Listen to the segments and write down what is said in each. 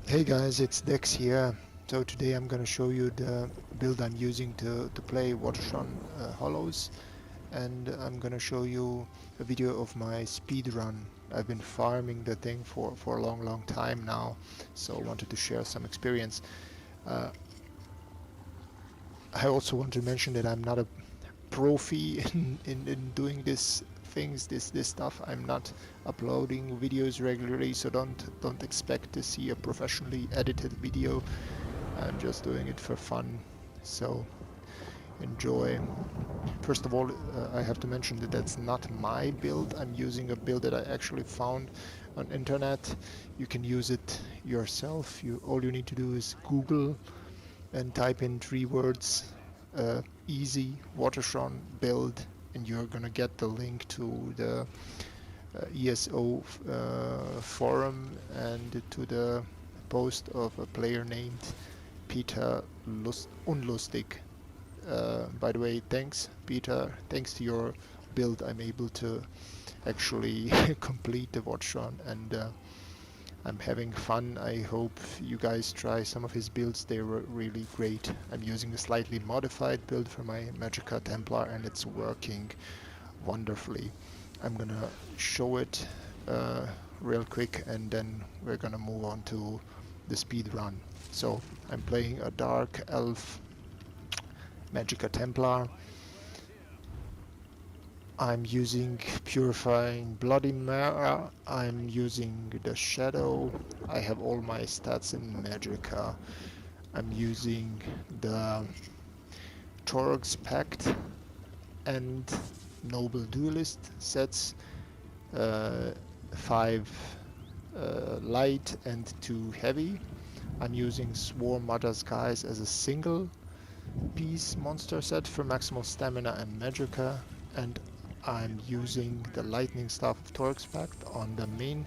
Hey guys, it's Dex here. So today I'm gonna show you the build I'm using to play Vateshran Hollows, and I'm gonna show you a video of my speed run. I've been farming the thing for a long time now, so I wanted to share some experience. Uh, I also want to mention that I'm not a profi in doing this stuff. I'm not uploading videos regularly, so don't expect to see a professionally edited video. I'm just doing it for fun, so enjoy. First of all, I have to mention that that's not my build. I'm using a build that I actually found on internet. You can use it yourself. All you need to do is Google and type in 3 words, easy Vateshran build, and you're gonna get the link to the ESO forum and to the post of a player named PeterUnlustig. By the way, thanks Peter, thanks to your build I'm able to actually complete the Vateshran, and I'm having fun. I hope you guys try some of his builds, they were really great. I'm using a slightly modified build for my magica Templar and it's working wonderfully. I'm gonna show it real quick and then we're gonna move on to the speed run. So I'm playing a dark elf magica Templar. I'm using Purifying Bloody Mara, I'm using the Shadow, I have all my stats in Magica, I'm using the Torx Pact and Noble Duelist sets, 5 light and 2 heavy. I'm using Swarm Mother Skies as a single piece monster set for maximal stamina and magica, and I'm using the lightning staff of Torx Pact on the main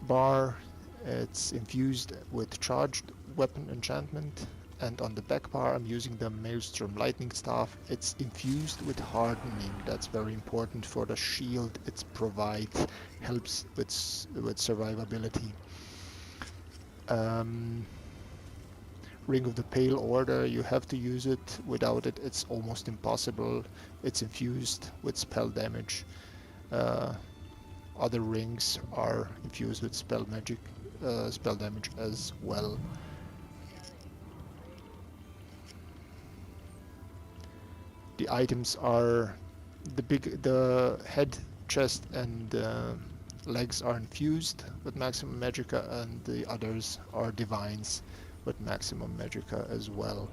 bar. It's infused with charged weapon enchantment, and on the back bar I'm using the Maelstrom lightning staff. It's infused with hardening. That's very important for the shield it provides, helps with survivability. Ring of the Pale Order, you have to use it. Without it, it's almost impossible. It's infused with spell damage. Other rings are infused with spell damage as well. The items are the head, chest, and legs are infused with maximum magica, and the others are divines with maximum magica as well.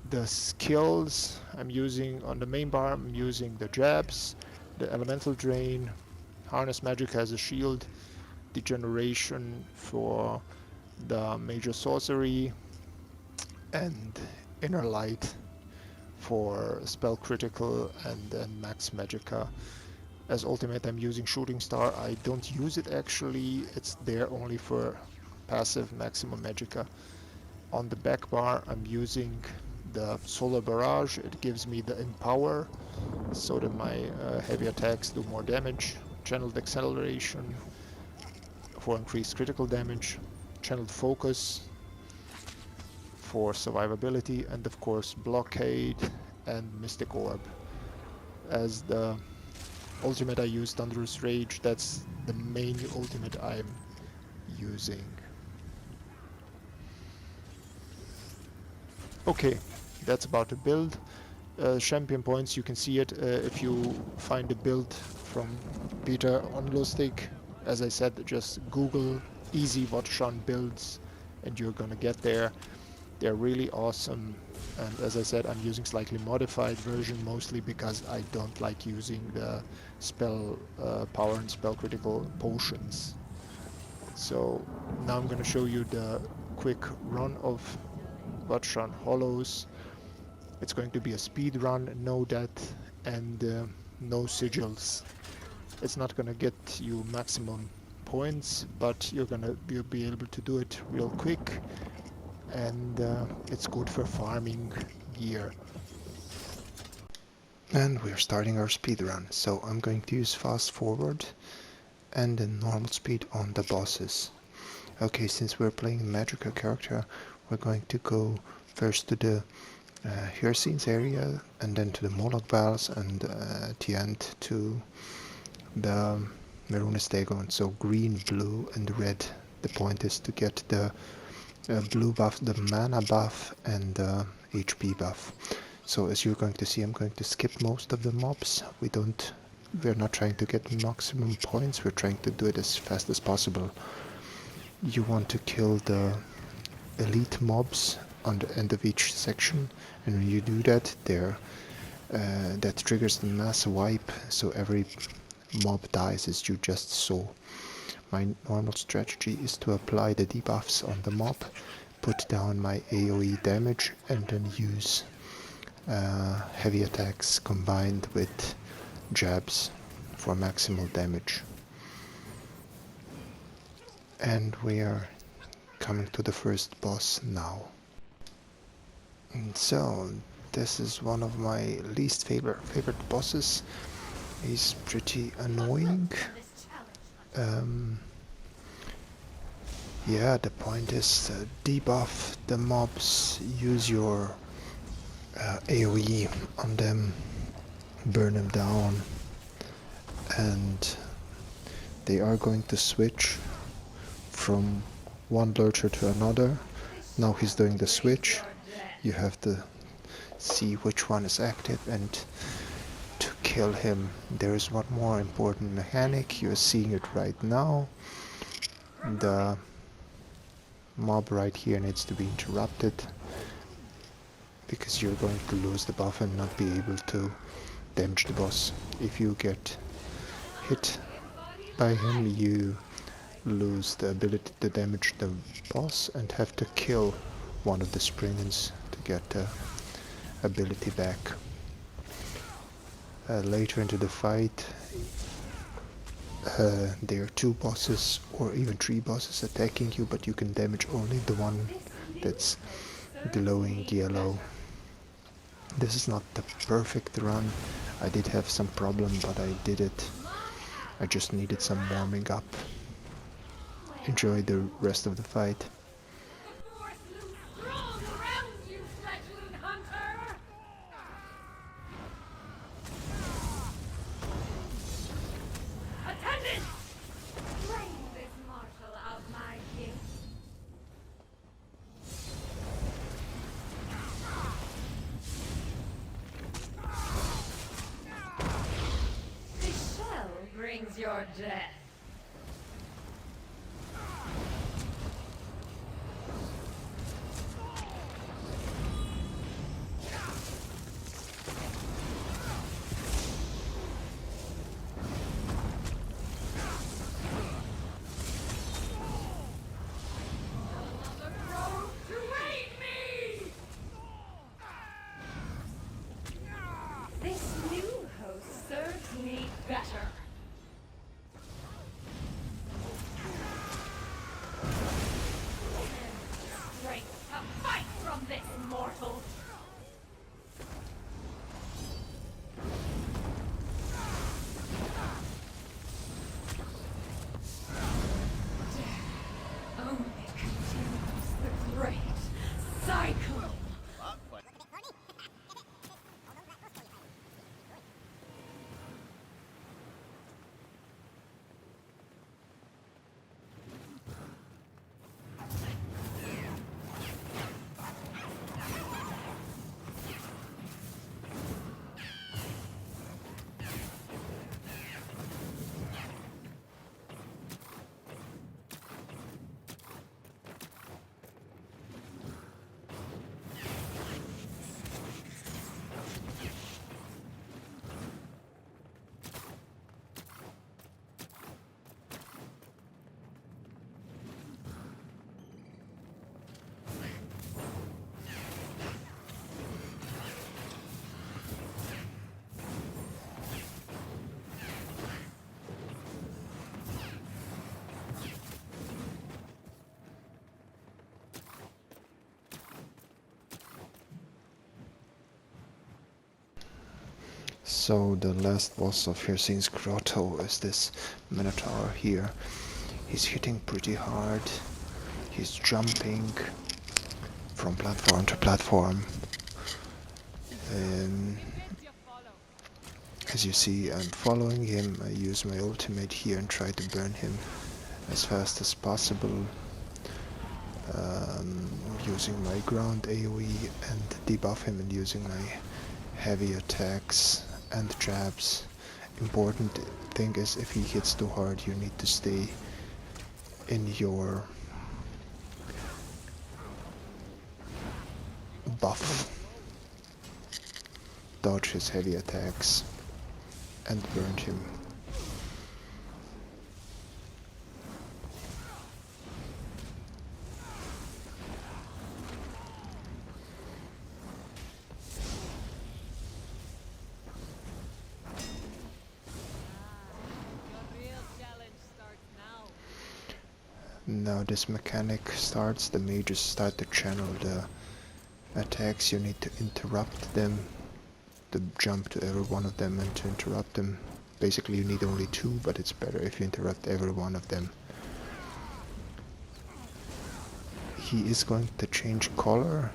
The skills I'm using on the main bar, I'm using the jabs, the elemental drain, harness magica as a shield, degeneration for the major sorcery, and inner light for spell critical, and then max magica. As ultimate I'm using Shooting Star. I don't use it actually, it's there only for passive maximum magica. On the back bar I'm using the Solar Barrage. It gives me the Empower so that my heavy attacks do more damage. Channeled Acceleration for increased critical damage. Channeled Focus for survivability, and of course Blockade and Mystic Orb. As the ultimate I use Thunderous Rage. That's the main ultimate I'm using. Okay, that's about the build. Champion points, you can see it if you find a build from PeterUnlustig. As I said, just Google easy Vateshran builds and you're gonna get there. They're really awesome, and as I said, I'm using slightly modified version mostly because I don't like using the spell power and spell critical potions. So now I'm gonna show you the quick run of Vateshran Hollows. It's going to be a speed run, no death, and no sigils. It's not gonna get you maximum points, but you'll be able to do it real quick, and it's good for farming gear. And we're starting our speed run, so I'm going to use fast forward and the normal speed on the bosses. Okay, since we're playing magica character, we're going to go first to the Hircines area, and then to the Moloch Battles, and at the end to the Marunastegon. So green, blue, and red. The point is to get the blue buff, the mana buff, and the HP buff. So as you're going to see, I'm going to skip most of the mobs. We're not trying to get maximum points, we're trying to do it as fast as possible. You want to kill the elite mobs on the end of each section, and when you do that, that triggers the mass wipe, so every mob dies as you just saw. My normal strategy is to apply the debuffs on the mob, put down my AoE damage, and then use heavy attacks combined with jabs for maximal damage. And we are coming to the first boss now. And so this is one of my least favorite bosses. He's pretty annoying. Yeah, the point is debuff the mobs, use your AoE on them, burn them down, and they are going to switch from one lurcher to another. Now he's doing the switch. You have to see which one is active and to kill him. There is one more important mechanic. You're seeing it right now. The mob right here needs to be interrupted, because you're going to lose the buff and not be able to damage the boss. If you get hit by him, you lose the ability to damage the boss and have to kill one of the springans to get the ability back. Later into the fight, there are 2 bosses or even 3 bosses attacking you, but you can damage only the one that's glowing yellow. This is not the perfect run. I did have some problem, but I did it. I just needed some warming up. Enjoy the rest of the fight. Your death. This new host serves me better. So the last boss of Hircing's Grotto is this Minotaur here. He's hitting pretty hard. He's jumping from platform to platform. As you see, I'm following him. I use my ultimate here and try to burn him as fast as possible. Using my ground AoE and debuff him, and using my heavy attacks and jabs. Important thing is, if he hits too hard, you need to stay in your buff. Dodge his heavy attacks and burn him. Now this mechanic starts, the mages start to channel the attacks. You need to interrupt them, to jump to every one of them and to interrupt them. Basically you need only two, but it's better if you interrupt every one of them. He is going to change color.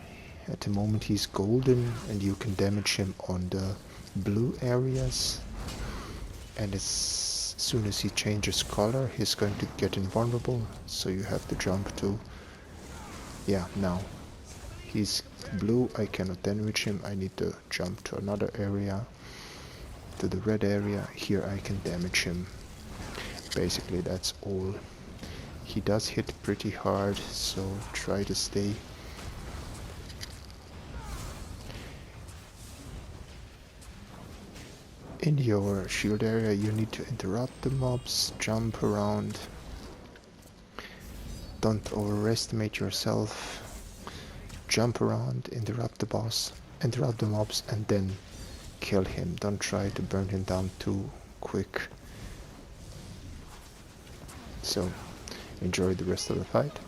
At the moment he's golden, and you can damage him on the blue areas. And as soon as he changes color, he's going to get invulnerable, so you have to jump to... Yeah, now. He's blue, I cannot damage him, I need to jump to another area, to the red area. Here I can damage him. Basically that's all. He does hit pretty hard, so try to stay in your shield area. You need to interrupt the mobs, jump around. Don't overestimate yourself. Jump around, interrupt the boss, interrupt the mobs, and then kill him. Don't try to burn him down too quick. So, enjoy the rest of the fight.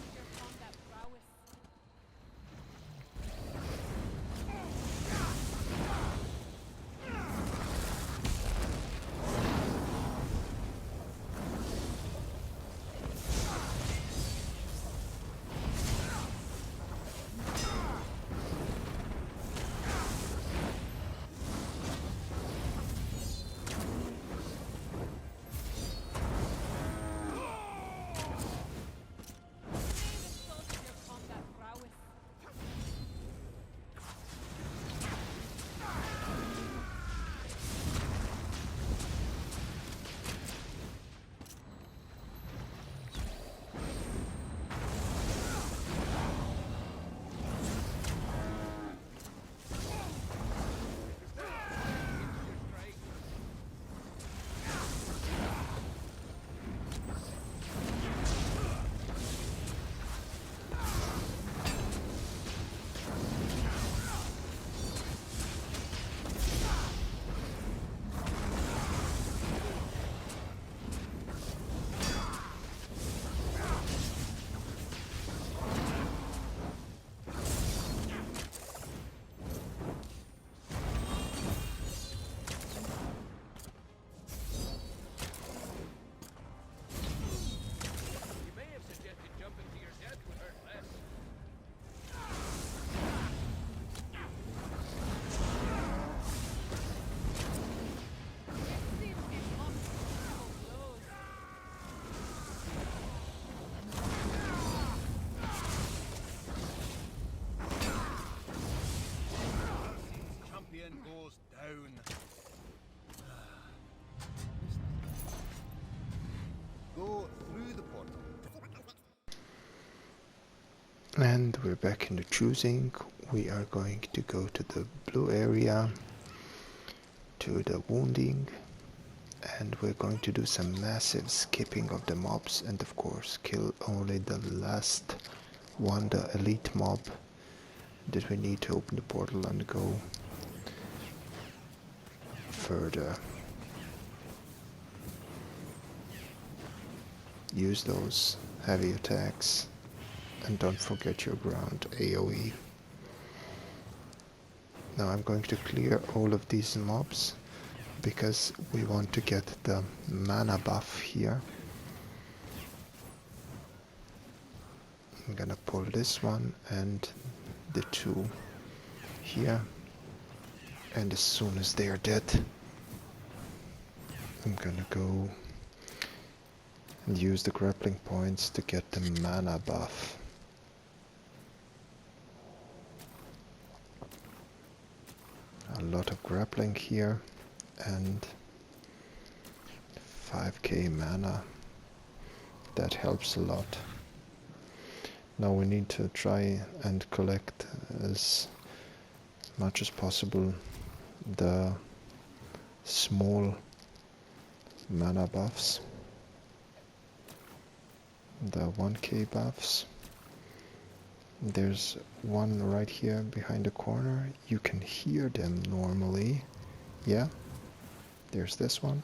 Goes down. Go through the portal. And we're back in the choosing. We are going to go to the blue area, to the wounding, and we're going to do some massive skipping of the mobs, and of course kill only the last one, the elite mob that we need to open the portal and go further. Use those heavy attacks, and don't forget your ground AoE. Now I'm going to clear all of these mobs because we want to get the mana buff here. I'm gonna pull this one and the two here, and as soon as they are dead, I'm gonna go and use the grappling points to get the mana buff. A lot of grappling here and 5k mana. That helps a lot. Now we need to try and collect as much as possible the small mana buffs, the 1k buffs. There's one right here behind the corner. You can hear them normally. Yeah, there's this one.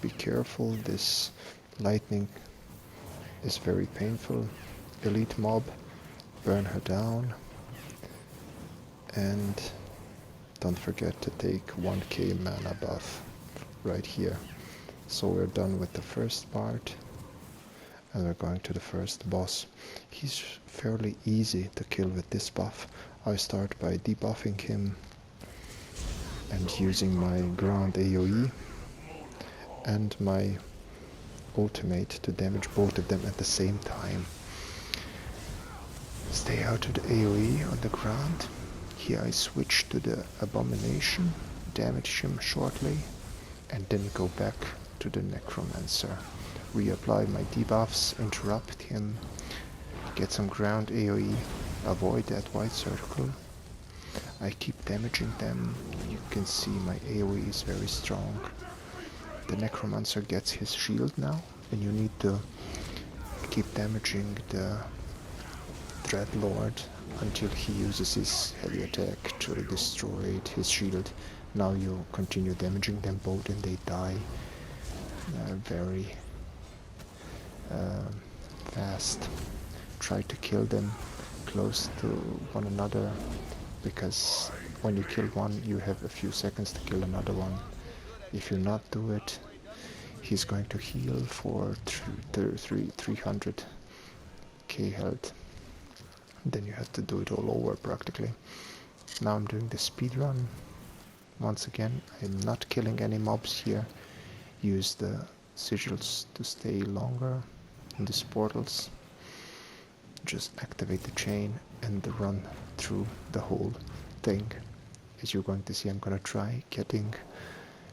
Be careful, this lightning is very painful. Elite mob, burn her down. And don't forget to take 1k mana buff right here. So we're done with the first part. And we're going to the first boss. He's fairly easy to kill with this buff. I start by debuffing him and using my ground AoE and my ultimate to damage both of them at the same time. Stay out of the AoE on the ground. Here I switch to the abomination, damage him shortly, and then go back to the necromancer. Reapply my debuffs, interrupt him, get some ground AoE, avoid that white circle. I keep damaging them. You can see my AoE is very strong. The necromancer gets his shield now, and you need to keep damaging the Dreadlord until he uses his heavy attack to destroy his shield. Now you continue damaging them both and they die very fast. Try to kill them close to one another, because when you kill one you have a few seconds to kill another one. If you not do it, he's going to heal for 300k health. Then you have to do it all over practically. Now I'm doing the speed run. Once again, I'm not killing any mobs here. Use the sigils to stay longer in these portals. Just activate the chain and run through the whole thing. As you're going to see, I'm gonna try getting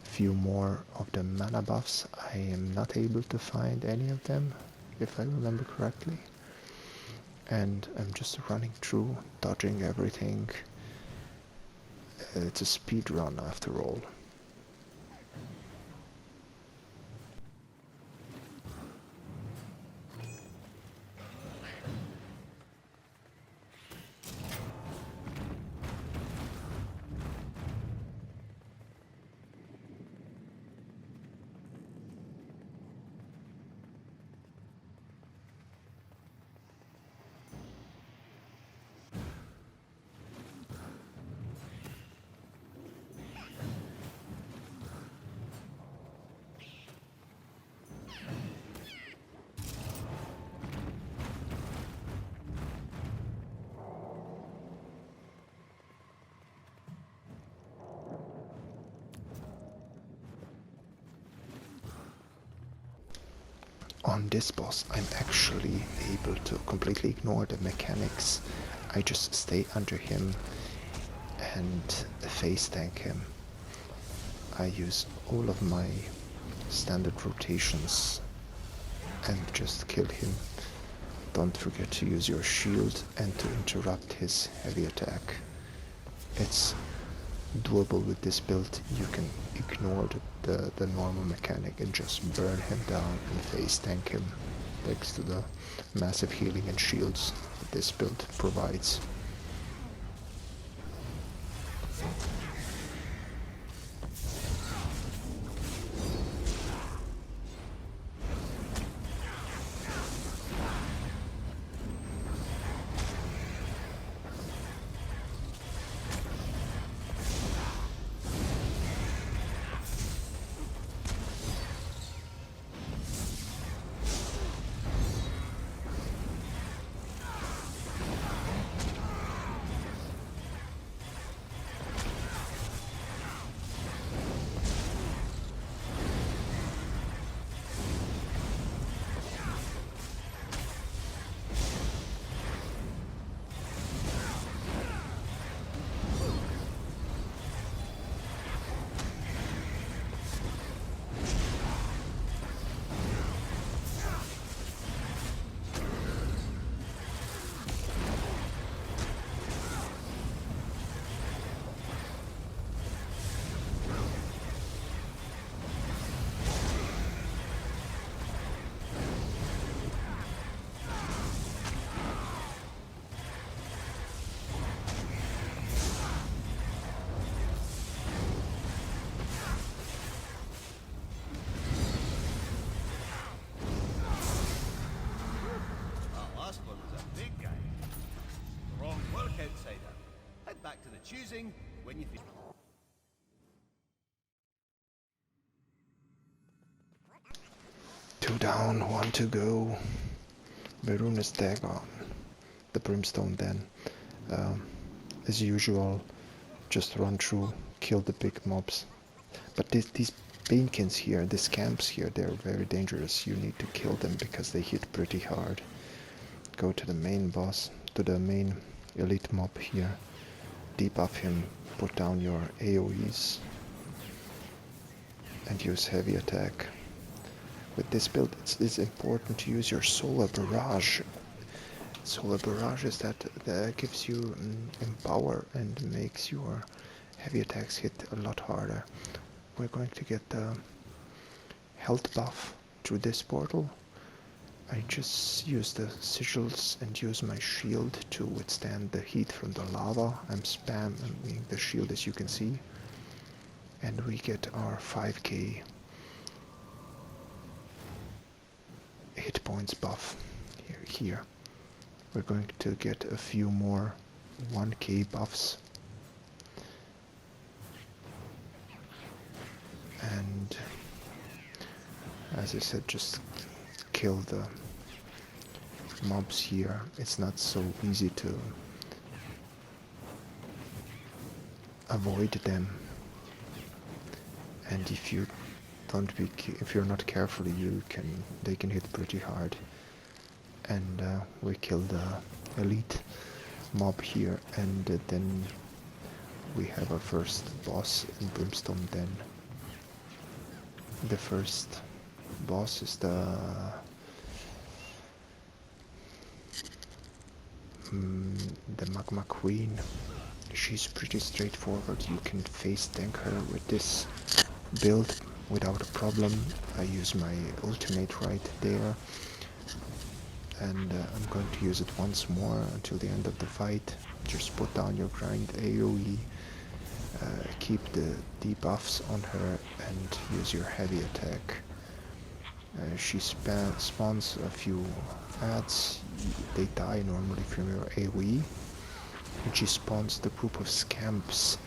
a few more of the mana buffs. I am not able to find any of them, if I remember correctly. And I'm just running through, dodging everything. It's a speed run after all. On this boss, I'm actually able to completely ignore the mechanics. I just stay under him and face tank him. I use all of my standard rotations and just kill him. Don't forget to use your shield and to interrupt his heavy attack. It's doable with this build. You can ignore the normal mechanic and just burn him down and face tank him, thanks to the massive healing and shields that this build provides. choosing when you feel. Two down, one to go. Veruna's dagger. The Brimstone then. As usual, just run through, kill the big mobs. But these Banekins here, these camps here, they're very dangerous. You need to kill them because they hit pretty hard. Go to the main boss, to the main elite mob here. Debuff him, put down your AoEs. And use heavy attack. With this build, it's important to use your Solar Barrage. Solar Barrage is that gives you empower and makes your heavy attacks hit a lot harder. We're going to get the health buff through this portal. I just use the sigils and use my shield to withstand the heat from the lava. I'm spamming the shield, as you can see. And we get our 5k hit points buff here. We're going to get a few more 1k buffs. And as I said, just kill the mobs here. It's not so easy to avoid them. And if you if you're not careful, they can hit pretty hard. And we kill the elite mob here, and then we have our first boss in Brimstone. Then the first boss is the Magma Queen. She's pretty straightforward. You can face tank her with this build without a problem. I use my ultimate right there, and I'm going to use it once more until the end of the fight. Just put down your grind AoE, keep the debuffs on her, and use your heavy attack. She spawns a few ads. They die normally from your AoE, and she spawns the group of scamps.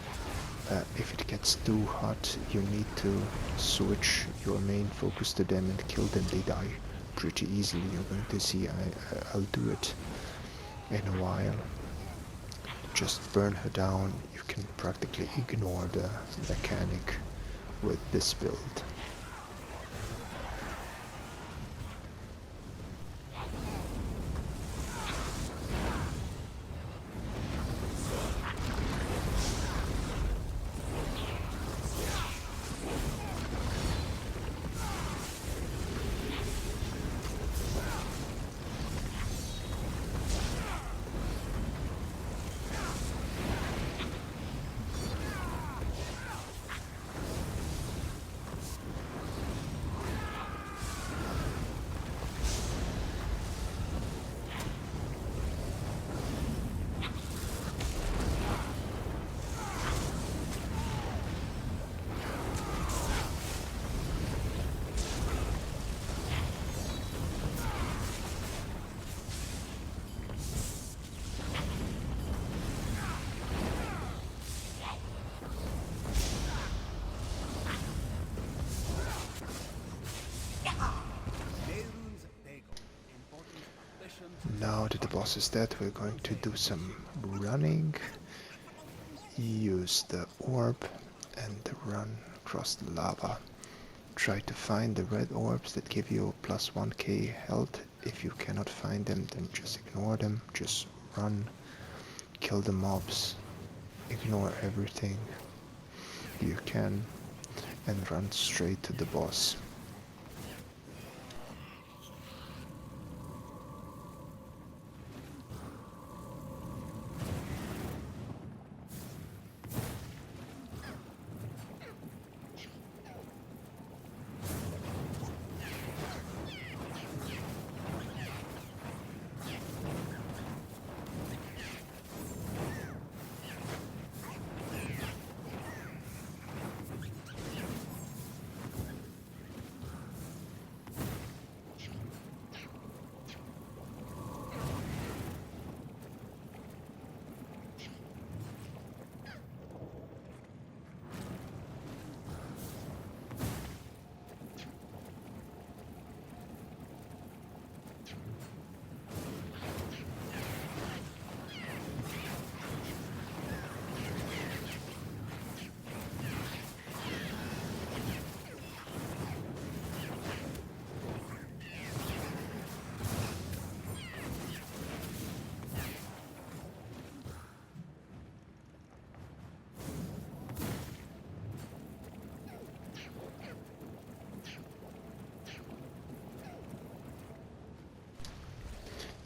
If it gets too hot, you need to switch your main focus to them and kill them. They die pretty easily. You're going to see I'll do it in a while. Just burn her down. You can practically ignore the mechanic with this build. Now that the boss is dead, we're going to do some running. Use the orb and run across the lava. Try to find the red orbs that give you plus 1k health. If you cannot find them, then just ignore them. Just run, kill the mobs, ignore everything you can, and run straight to the boss.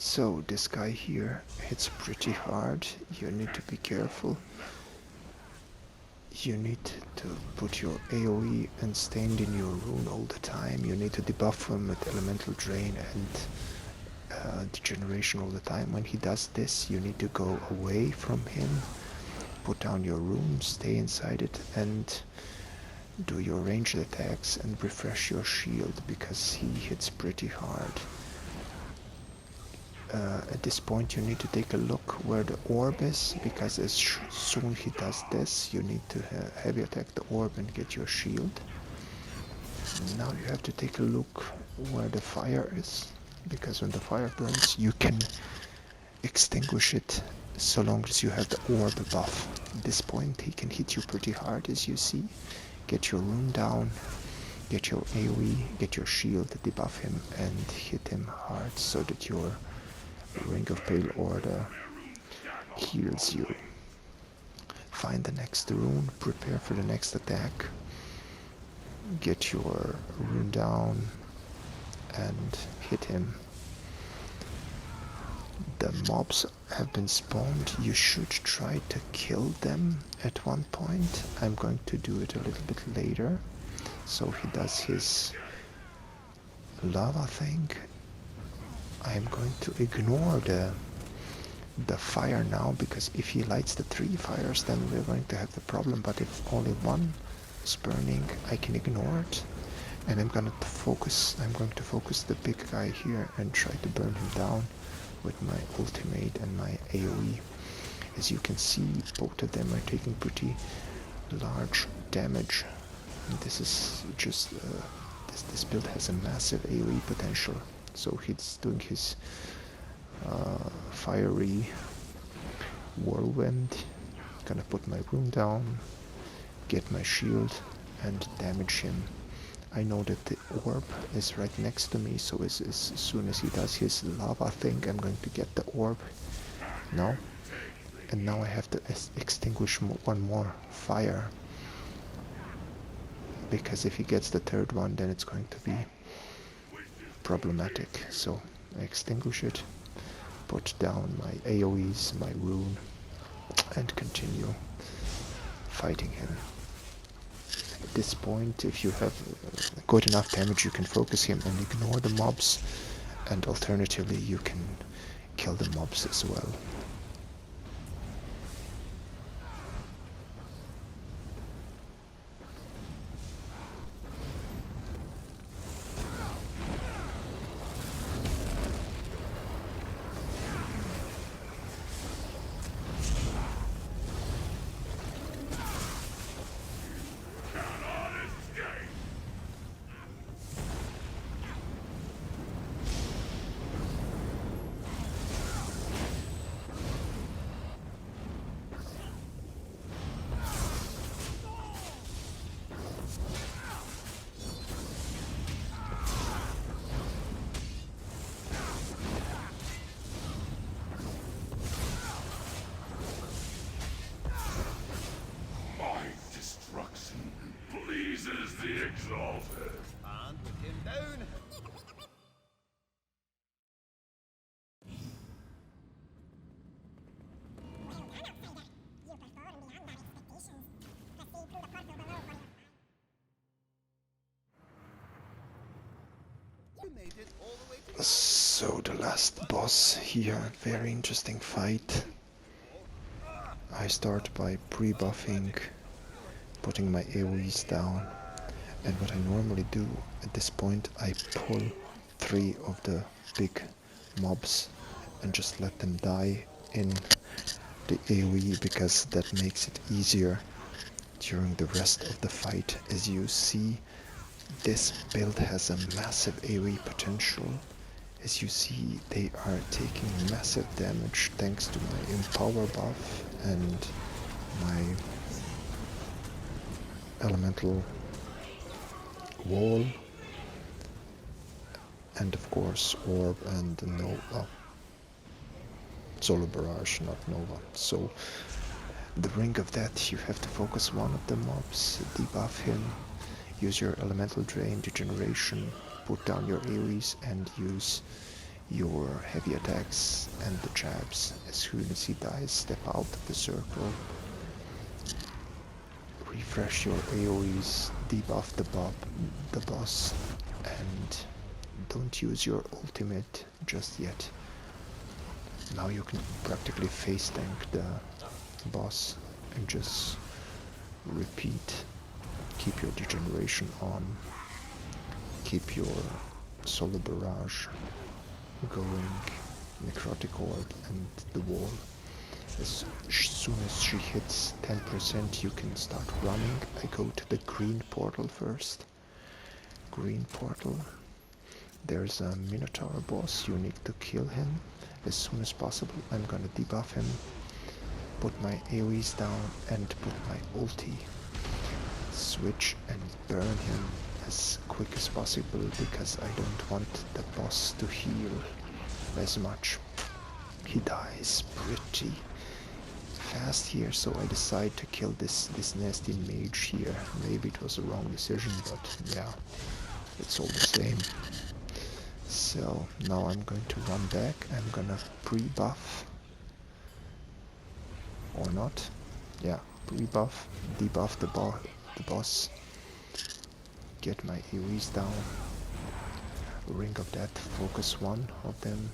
So this guy here hits pretty hard. You need to be careful. You need to put your AoE and stand in your rune all the time. You need to debuff him with elemental drain and degeneration all the time. When he does this, you need to go away from him, put down your rune, stay inside it, and do your ranged attacks and refresh your shield, because he hits pretty hard. At this point you need to take a look where the orb is, because as soon he does this, you need to heavy attack the orb and get your shield. Now you have to take a look where the fire is, because when the fire burns you can extinguish it so long as you have the orb buff. At this point he can hit you pretty hard, as you see. Get your rune down, get your AoE, get your shield, debuff him and hit him hard so that your Ring of Pale Order heals you. Find the next rune, prepare for the next attack, get your rune down and hit him. The mobs have been spawned. You should try to kill them at one point. I'm going to do it a little bit later. So he does his lava thing. I'm going to ignore the fire now, because if he lights the 3 fires then we're going to have the problem, but if only one is burning I can ignore it, and I'm going to focus the big guy here and try to burn him down with my ultimate and my AoE. As you can see, both of them are taking pretty large damage, and this is just this build has a massive AoE potential. So he's doing his fiery whirlwind. Gonna put my rune down, get my shield and damage him. I know that the orb is right next to me, so as soon as he does his lava thing I'm going to get the orb now. And now I have to extinguish one more fire, because if he gets the 3rd one then it's going to be problematic. So I extinguish it, put down my AoEs, my rune, and continue fighting him. At this point, if you have good enough damage, you can focus him and ignore the mobs, and alternatively you can kill the mobs as well. And with him down. You made it all the way to So the last boss here, very interesting fight. I start by pre-buffing, putting my AoEs down, and what I normally do at this point, I pull 3 of the big mobs and just let them die in the AoE, because that makes it easier during the rest of the fight. As you see, this build has a massive AoE potential. As you see, they are taking massive damage thanks to my Empower buff and my Elemental Wall, and of course Orb and Nova. Solar Barrage, not Nova. So the Ring of Death, you have to focus one of the mobs, debuff him, use your Elemental Drain, Degeneration, put down your AoEs and use your heavy attacks and the jabs. As soon as he dies, step out of the circle. Refresh your AoEs, debuff the boss, and don't use your ultimate just yet. Now you can practically face tank the boss and just repeat. Keep your degeneration on. Keep your solar barrage going, necrotic orb and the wall. As soon as she hits 10%, you can start running. I go to the green portal first. Green portal. There's a Minotaur boss. You need to kill him as soon as possible. I'm gonna debuff him, put my AoEs down, and put my ulti. Switch and burn him as quick as possible because I don't want the boss to heal as much. He dies pretty fast here, so I decide to kill this nasty mage here. Maybe it was a wrong decision, but yeah, it's all the same. So now I'm going to run back. I'm gonna pre-buff or not. Yeah, pre-buff, debuff the boss, get my AoEs down, Ring of Death, focus one of them,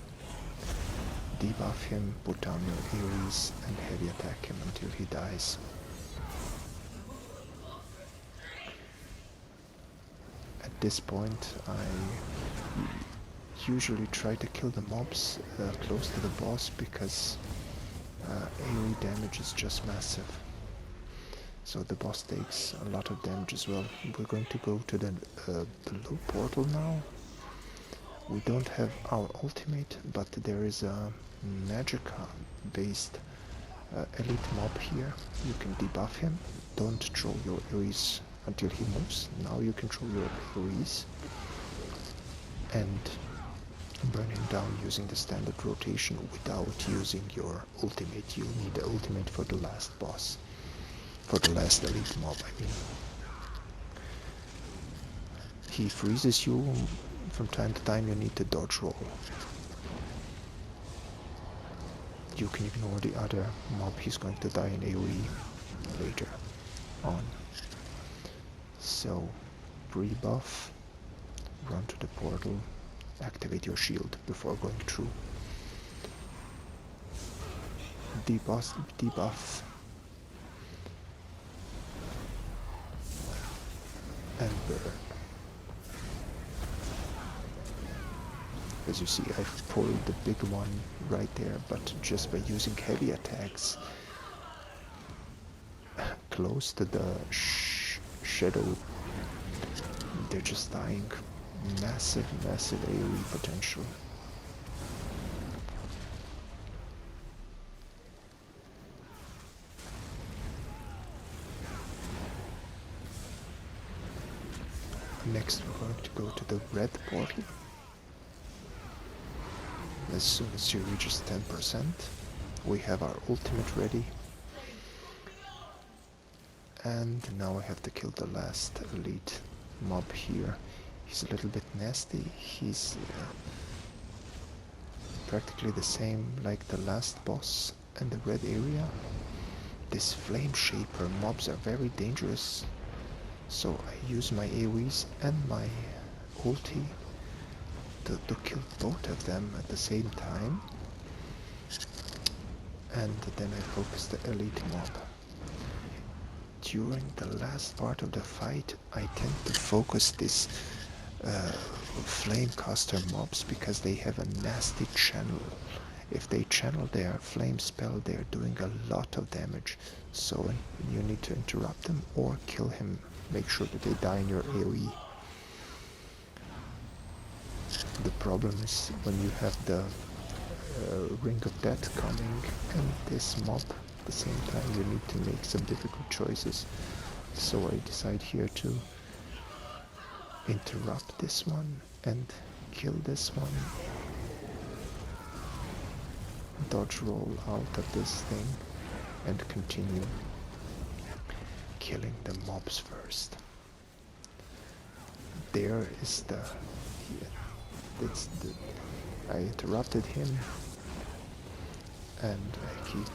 debuff him, put down your AoEs, and heavy attack him until he dies. At this point, I usually try to kill the mobs close to the boss because AoE damage is just massive. So the boss takes a lot of damage as well. We're going to go to the below portal now. We don't have our ultimate, but there is a magica based elite mob here. You can debuff him. Don't throw your AoEs until he moves. Now you can throw your AoEs and burn him down using the standard rotation without using your ultimate. You'll need the ultimate for the last boss. For the last elite mob, I mean. He freezes you. From time to time you need to dodge roll. You can ignore the other mob. He's going to die in AoE later on. So, pre-buff, run to the portal, activate your shield before going through. Debuff. And burn. As you see, I've pulled the big one right there, but just by using heavy attacks close to the shadow, they're just dying. Massive AoE potential. Next we're going to go to the red portal. As soon as she reaches 10%, we have our ultimate ready. And now I have to kill the last elite mob here. He's a little bit nasty. He's practically the same like the last boss in the red area. This flame shaper mobs are very dangerous. So I use my AoEs and my ulti to kill both of them at the same time. And then I focus the elite mob. During the last part of the fight, I tend to focus this flame caster mobs because they have a nasty channel. If they channel their flame spell, they're doing a lot of damage. So you need to interrupt them or kill him. Make sure that they die in your AoE. The problem is when you have the Ring of Death coming and this mob at the same time, you need to make some difficult choices. So I decide here to interrupt this one and kill this one. Dodge roll out of this thing and continue killing the mobs first. There is the I interrupted him, and I keep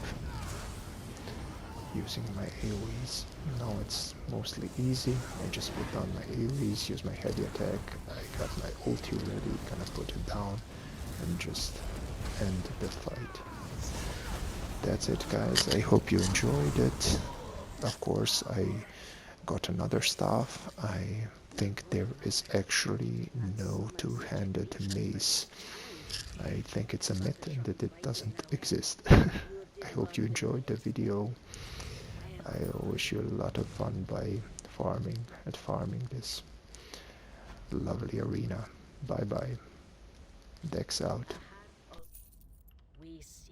using my AoEs. Now it's mostly easy. I just put down my AoEs, use my heavy attack. I got my ulti ready, gonna put it down and just end the fight. That's it, guys. I hope you enjoyed it. Of course, I got another staff. I think there is actually no two-handed mace. I think it's a myth and that it doesn't exist. I hope you enjoyed the video. I wish you a lot of fun by farming this lovely arena. Bye bye. Dex out. We see